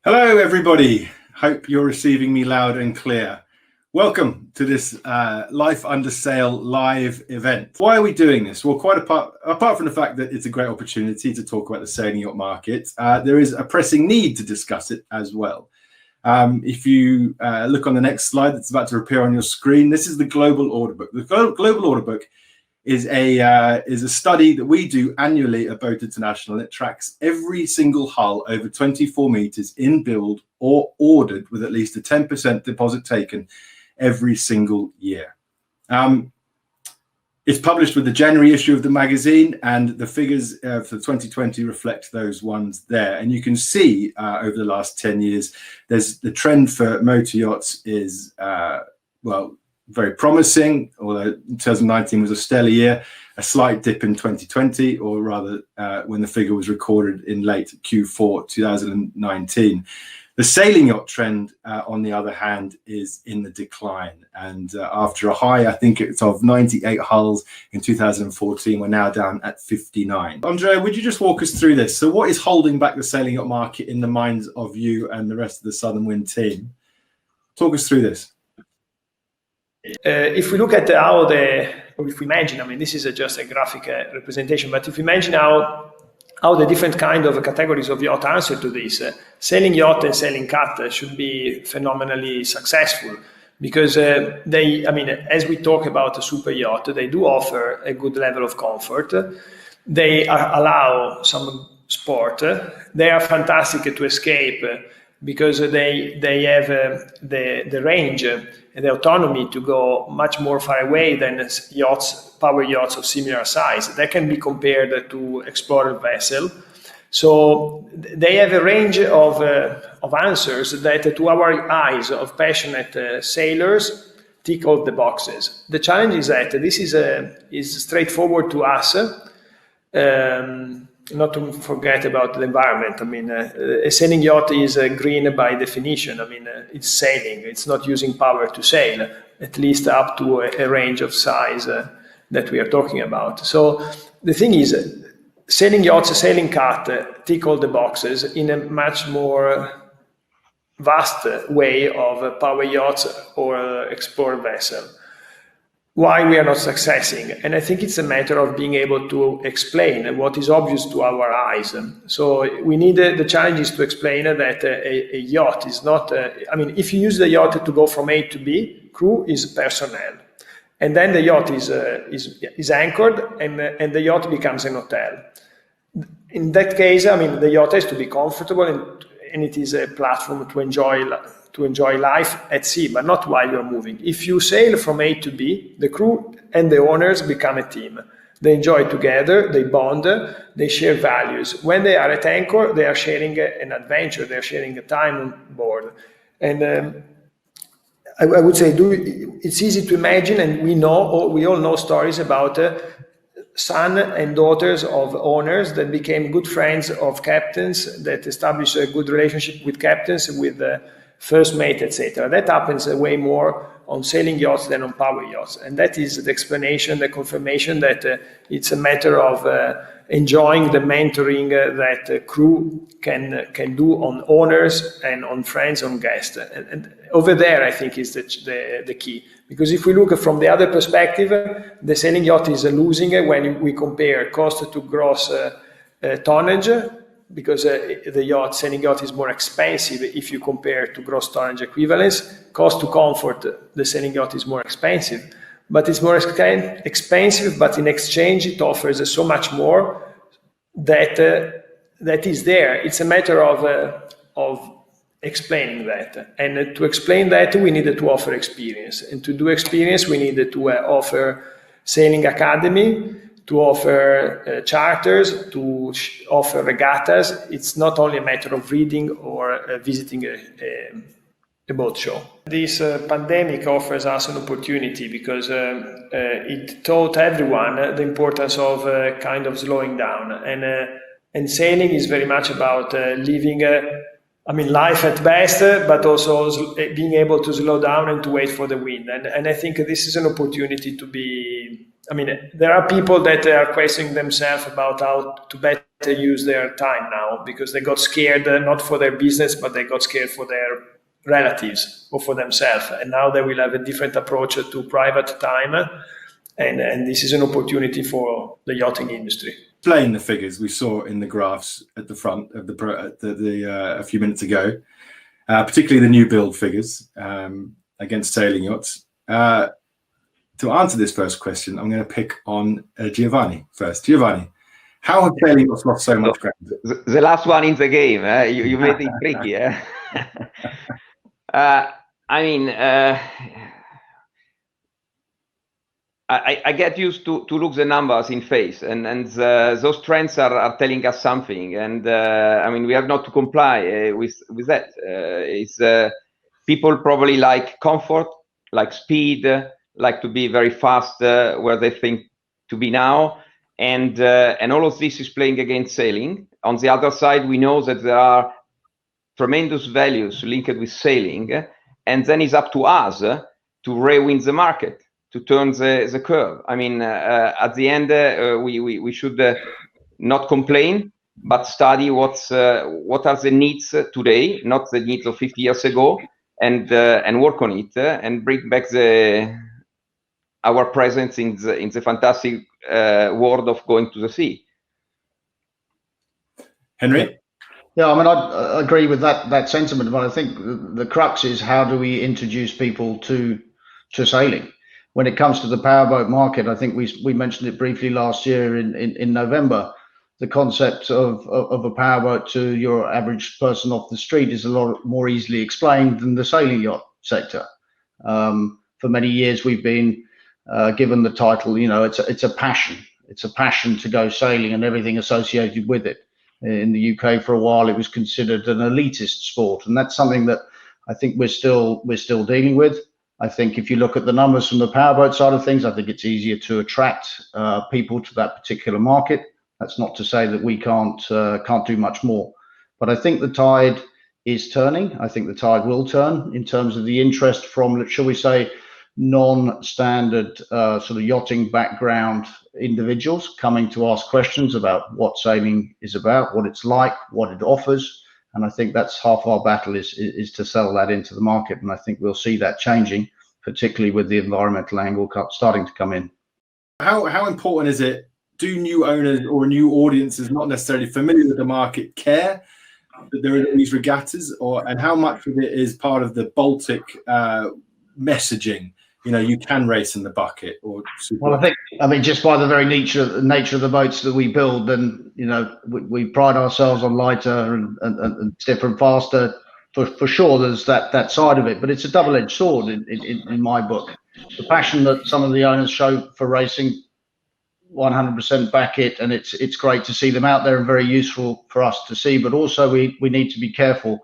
Hello, everybody. Hope you're receiving me loud and clear. Welcome to this Life Under Sail live event. Why are we doing this? Well, quite apart from the fact that it's a great opportunity to talk about the sailing yacht market, there is a pressing need to discuss it as well. If you look on the next slide that's about to appear on your screen, this is the Global Order Book. The Global Order Book is a study that we do annually at Boat International. It tracks every single hull over 24 meters in build or ordered with at least a 10% deposit taken every single year. It's published with the January issue of the magazine, and the figures for 2020 reflect those ones there. And you can see over the last 10 years, there's the trend for motor yachts is, very promising, although 2019 was a stellar year. A slight dip in 2020, or rather when the figure was recorded in late Q4 2019. The sailing yacht trend, on the other hand, is in the decline. And after a high, I think it's of 98 hulls in 2014, we're now down at 59. Andrea, would you just walk us through this? So what is holding back the sailing yacht market in the minds of you and the rest of the Southern Wind team? Talk us through this. If we look at how or if we imagine, I mean, this is just a graphic representation, but if we imagine how the different kind of categories of yacht answer to this, sailing yacht and sailing cut should be phenomenally successful, because as we talk about a super yacht, they do offer a good level of comfort. They allow some sport. They are fantastic to escape because they have the range and the autonomy to go much more far away than power yachts of similar size. That can be compared to explorer vessel. So they have a range of answers that, to our eyes of passionate sailors, tick all the boxes. The challenge is that this is straightforward to us. Not to forget about the environment. I mean, a sailing yacht is green by definition. I mean, it's sailing. It's not using power to sail, at least up to a range of size that we are talking about. So the thing is, sailing yachts, sailing cut tick all the boxes in a much more vast way of power yachts or explorer vessel. Why we are not succeeding? And I think it's a matter of being able to explain what is obvious to our eyes. So we need the challenge is to explain that a yacht is not, if you use the yacht to go from A to B, crew is personnel. And then the yacht is anchored and the yacht becomes an hotel. In that case, the yacht has to be comfortable and it is a platform to enjoy life at sea, but not while you're moving. If you sail from A to B, the crew and the owners become a team. They enjoy together, they bond, they share values. When they are at anchor, they are sharing an adventure, they're sharing a time on board. And I would say it's easy to imagine, and we all know stories about son and daughters of owners that became good friends of captains, that established a good relationship with captains, with first mate, etc. That happens way more on sailing yachts than on power yachts. And that is the explanation, the confirmation that it's a matter of enjoying the mentoring that crew can do on owners and on friends, on guests. And over there, I think, is the key. Because if we look from the other perspective, the sailing yacht is losing when we compare cost to gross tonnage, because the sailing yacht is more expensive if you compare to gross tonnage equivalence. Cost to comfort, the sailing yacht is more expensive. But it's more expensive, but in exchange it offers so much more that is there. It's a matter of explaining that. And to explain that, we needed to offer experience. And to do experience, we needed to offer sailing academy, to offer charters, to offer regattas. It's not only a matter of reading or visiting a boat show. This pandemic offers us an opportunity because it taught everyone the importance of kind of slowing down. And sailing is very much about living life at best, but also being able to slow down and to wait for the wind. And I think this is an opportunity to be, there are people that are questioning themselves about how to better use their time now, because they got scared, not for their business, but they got scared for their relatives or for themselves. And now they will have a different approach to private time. And this is an opportunity for the yachting industry. Explain the figures we saw in the graphs at the front of a few minutes ago, particularly the new build figures against sailing yachts. To answer this first question, I'm going to pick on Giovanni first. Giovanni, how have sailing yachts lost so much ground? The last one in the game, you made it tricky. I mean, I get used to look the numbers in face, and those trends are telling us something. And I mean, we have not to comply with that. People probably like comfort, like speed, like to be very fast where they think to be now, and all of this is playing against sailing. On the other side, we know that there are tremendous values linked with sailing, and then it's up to us to rewind the market, to turn the curve. I mean, at the end, we should not complain, but study what are the needs today, not the needs of 50 years ago, and work on it and bring back our presence in the fantastic world of going to the sea. Henry? Yeah, I mean, I agree with that sentiment, but I think the crux is, how do we introduce people to sailing? When it comes to the powerboat market, I think we mentioned it briefly last year in November. The concept of a powerboat to your average person off the street is a lot more easily explained than the sailing yacht sector. For many years, we've been given the title, you know, it's a passion. It's a passion to go sailing and everything associated with it. In the UK, for a while, it was considered an elitist sport, and that's something that I think we're still dealing with. I think if you look at the numbers from the powerboat side of things, I think it's easier to attract people to that particular market. That's not to say that we can't do much more, but I think the tide is turning. I think the tide will turn in terms of the interest from, shall we say, non-standard sort of yachting background individuals coming to ask questions about what sailing is about, what it's like, what it offers. And I think that's half our battle is to sell that into the market. And I think we'll see that changing, particularly with the environmental angle starting to come in. How important is it? Do new owners or new audiences not necessarily familiar with the market care that there are these regattas, and how much of it is part of the Baltic messaging? You know, you can race in the bucket, or well, I mean, just by the very nature of the boats that we build, then you know we pride ourselves on lighter and stiffer and faster. For sure, there's that side of it, but it's a double-edged sword in my book. The passion that some of the owners show for racing, 100% back it, and it's great to see them out there and very useful for us to see. But also we need to be careful,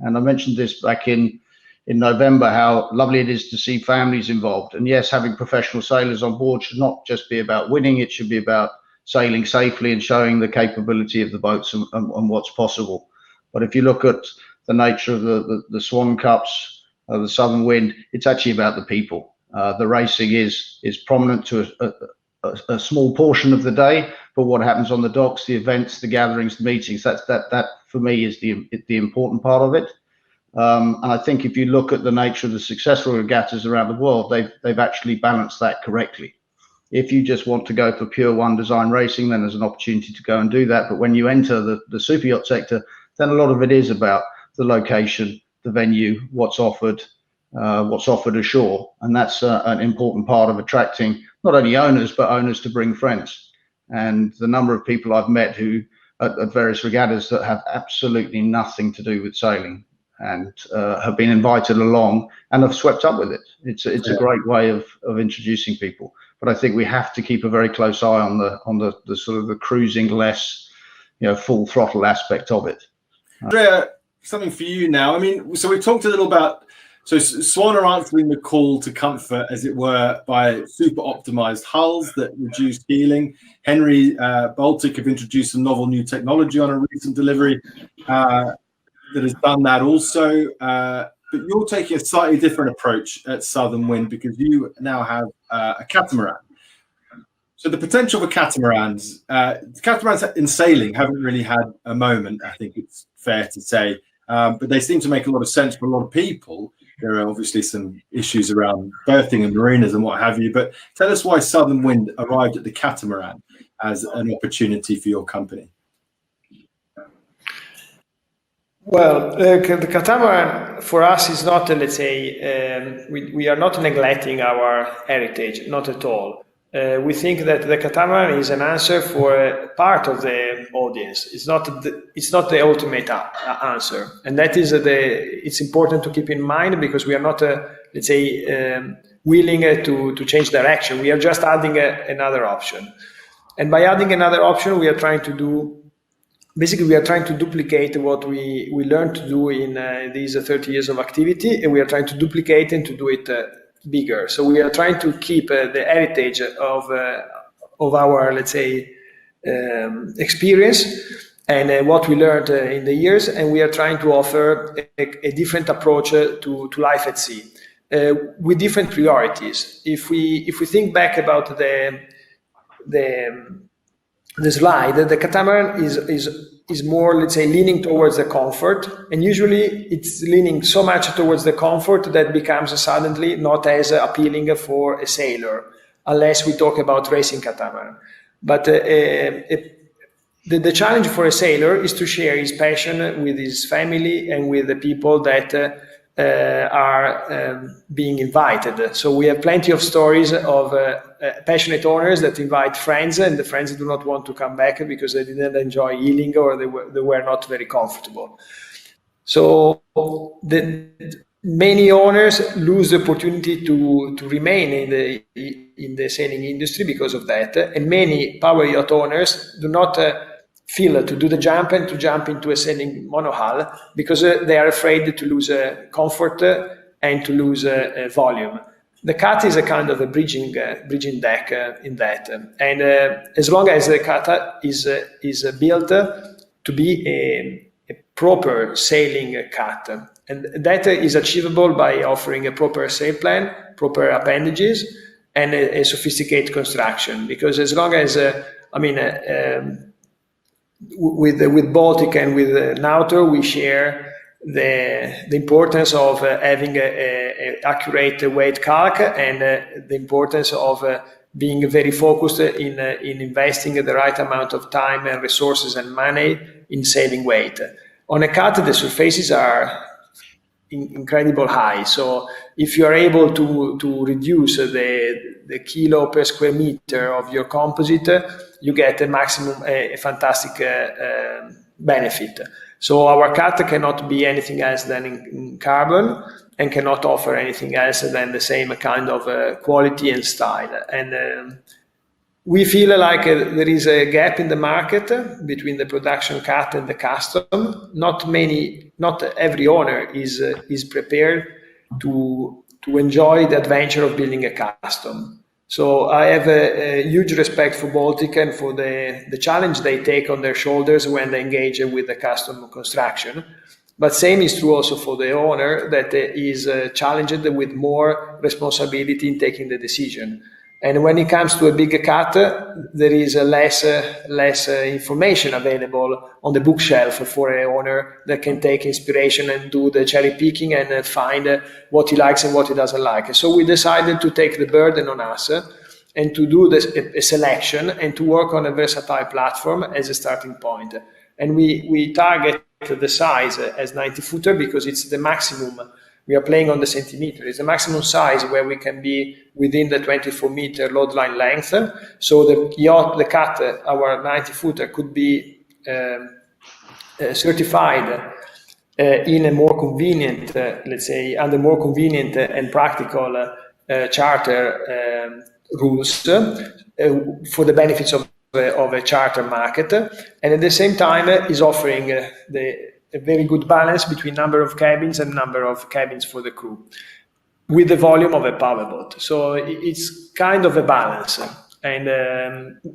and I mentioned this back in November, how lovely it is to see families involved. And yes, having professional sailors on board should not just be about winning, it should be about sailing safely and showing the capability of the boats and what's possible. But if you look at the nature of the Swan Cups, the Southern Wind, it's actually about the people. The racing is prominent to a small portion of the day, but what happens on the docks, the events, the gatherings, the meetings, that for me is the important part of it. And I think if you look at the nature of the successful regattas around the world, they've actually balanced that correctly. If you just want to go for pure one design racing, then there's an opportunity to go and do that. But when you enter the super yacht sector, then a lot of it is about the location, the venue, what's offered ashore. And that's an important part of attracting not only owners, but owners to bring friends. And the number of people I've met who at various regattas that have absolutely nothing to do with sailing and have been invited along and have swept up with it. It's a great way of introducing people. But I think we have to keep a very close eye on the sort of the cruising less, full throttle aspect of it. Andrea, something for you now. I mean, so we talked a little about, so Swan are answering the call to comfort, as it were, by super optimized hulls that reduce heeling. Henry, Baltic have introduced some novel new technology on a recent delivery that has done that also. But you're taking a slightly different approach at Southern Wind because you now have a catamaran. So the potential for catamarans in sailing haven't really had a moment, I think it's fair to say, but they seem to make a lot of sense for a lot of people. There are obviously some issues around berthing and marinas and what have you, but tell us why Southern Wind arrived at the catamaran as an opportunity for your company. Well, the catamaran for us is not, let's say, we are not neglecting our heritage, not at all. We think that the catamaran is an answer for part of the audience. It's not the ultimate answer, and that is it's important to keep in mind, because we are not, let's say, willing to change direction. We are just adding another option, and by adding another option, we are trying to duplicate what we learned to do in these 30 years of activity, and we are trying to duplicate and to do it bigger. So we are trying to keep the heritage of our, let's say, experience and what we learned in the years, and we are trying to offer a different approach to life at sea with different priorities. If we think back about the slide, the catamaran is more, let's say, leaning towards the comfort, and usually it's leaning so much towards the comfort that becomes suddenly not as appealing for a sailor, unless we talk about racing catamaran. But the challenge for a sailor is to share his passion with his family and with the people that are being invited. So we have plenty of stories of passionate owners that invite friends, and the friends do not want to come back because they didn't enjoy healing or they were not very comfortable. So many owners lose the opportunity to remain in the sailing industry because of that, and many power yacht owners do not feel to do the jump and to jump into a sailing monohull because they are afraid to lose comfort and to lose volume. The cat is a kind of a bridging deck in that, and as long as the cat is built to be a proper sailing cat, and that is achievable by offering a proper sail plan, proper appendages, and a sophisticated construction. Because as long as with Baltic and with Nautor, we share the importance of having a accurate weight calc, and the importance of being very focused in investing the right amount of time and resources and money in sailing weight. On a cat, the surfaces are incredible high. So if you are able to reduce the kilo per square meter of your composite, you get a fantastic benefit. So our cat cannot be anything else than in carbon, and cannot offer anything else than the same kind of quality and style. And we feel like there is a gap in the market between the production cat and the custom. Not every owner is prepared to enjoy the adventure of building a custom. So I have a huge respect for Baltic and for the challenge they take on their shoulders when they engage with the custom construction. But same is true also for the owner, that is challenged with more responsibility in taking the decision. And when it comes to a big cat, there is less information available on the bookshelf for an owner that can take inspiration and do the cherry picking and find what he likes and what he doesn't like. So we decided to take the burden on us and to do a selection and to work on a versatile platform as a starting point. And we target the size as 90-footer because it's the maximum. We are playing on the centimeter. It's the maximum size where we can be within the 24-meter load line length. So the cat, our 90-footer, could be certified in a more convenient, let's say, under more convenient and practical charter rules for the benefits of a charter market, and at the same time is offering a very good balance between number of cabins and number of cabins for the crew with the volume of a powerboat. So it's kind of a balance, and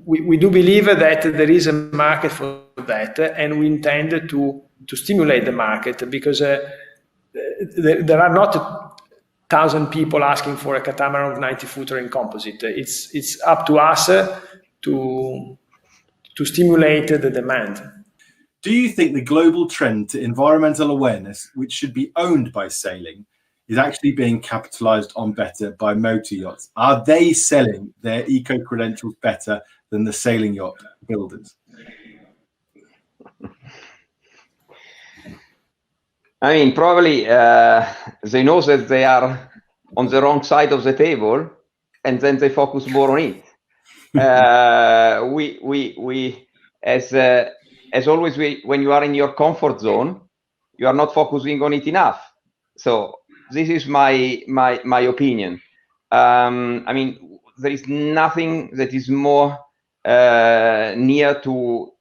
we do believe that there is a market for that, and we intend to stimulate the market because there are not 1,000 people asking for a catamaran of 90-footer in composite. It's up to us to stimulate the demand. Do you think the global trend to environmental awareness, which should be owned by sailing, is actually being capitalized on better by motor yachts? Are they selling their eco-credentials better than the sailing yacht builders? I mean, probably they know that they are on the wrong side of the table, and then they focus more on it. We as always, when you are in your comfort zone, you are not focusing on it enough. So this is my opinion. I mean, there is nothing that is more near to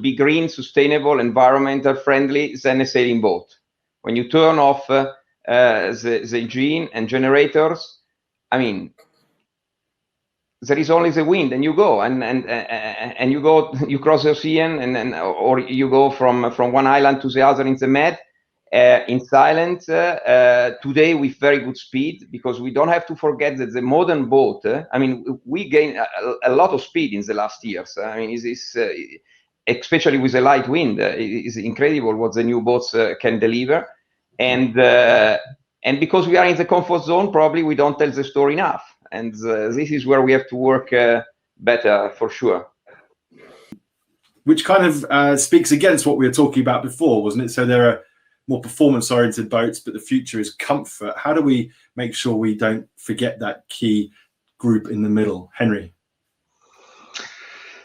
be green, sustainable, environmental friendly than a sailing boat. When you turn off the engine and generators, I mean, there is only the wind, and you go and you cross the ocean, or you go from one island to the other in the med, in silence, today with very good speed, because we don't have to forget that the modern boat, I mean, we gain a lot of speed in the last years. I mean, especially with the light wind, it's incredible what the new boats can deliver. And because we are in the comfort zone, probably we don't tell the story enough. And this is where we have to work better, for sure. Which kind of speaks against what we were talking about before, wasn't it? So there are more performance-oriented boats, but the future is comfort. How do we make sure we don't forget that key group in the middle? Henry?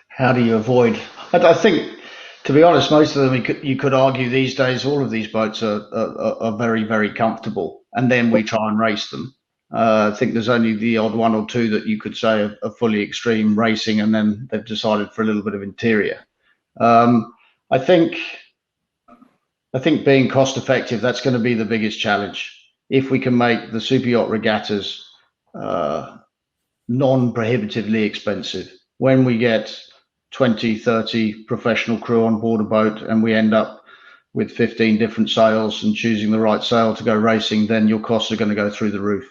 How do you avoid? I think, to be honest, most of them, you could argue these days, all of these boats are very, very comfortable, and then we try and race them. I think there's only the odd one or two that you could say are fully extreme racing, and then they've decided for a little bit of interior. I think being cost effective, that's going to be the biggest challenge. If we can make the super yacht regattas non-prohibitively expensive, when we get 20, 30 professional crew on board a boat and we end up with 15 different sails and choosing the right sail to go racing, then your costs are going to go through the roof.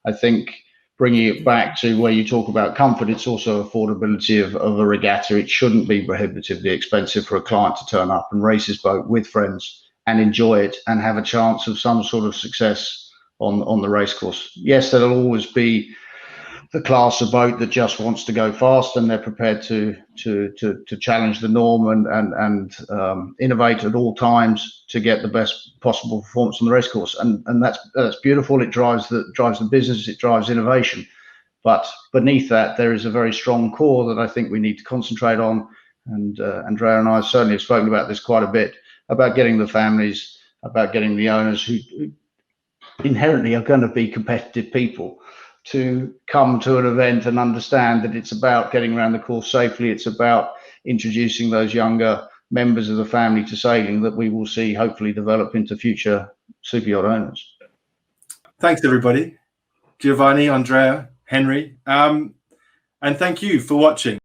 I think bringing it back to where you talk about comfort, it's also affordability of a regatta. It shouldn't be prohibitively expensive for a client to turn up and race his boat with friends and enjoy it and have a chance of some sort of success on the race course. Yes, there'll always be the class of boat that just wants to go fast, and they're prepared to challenge the norm and innovate at all times to get the best possible performance on the race course, and that's beautiful. It drives the business, it drives innovation, but beneath that there is a very strong core that I think we need to concentrate on, and Andrea and I certainly have spoken about this quite a bit, about getting the families, about getting the owners who inherently are going to be competitive people to come to an event and understand that it's about getting around the course safely. It's about introducing those younger members of the family to sailing that we will see hopefully develop into future super yacht owners. Thanks, everybody. Giovanni, Andrea, Henry, and thank you for watching.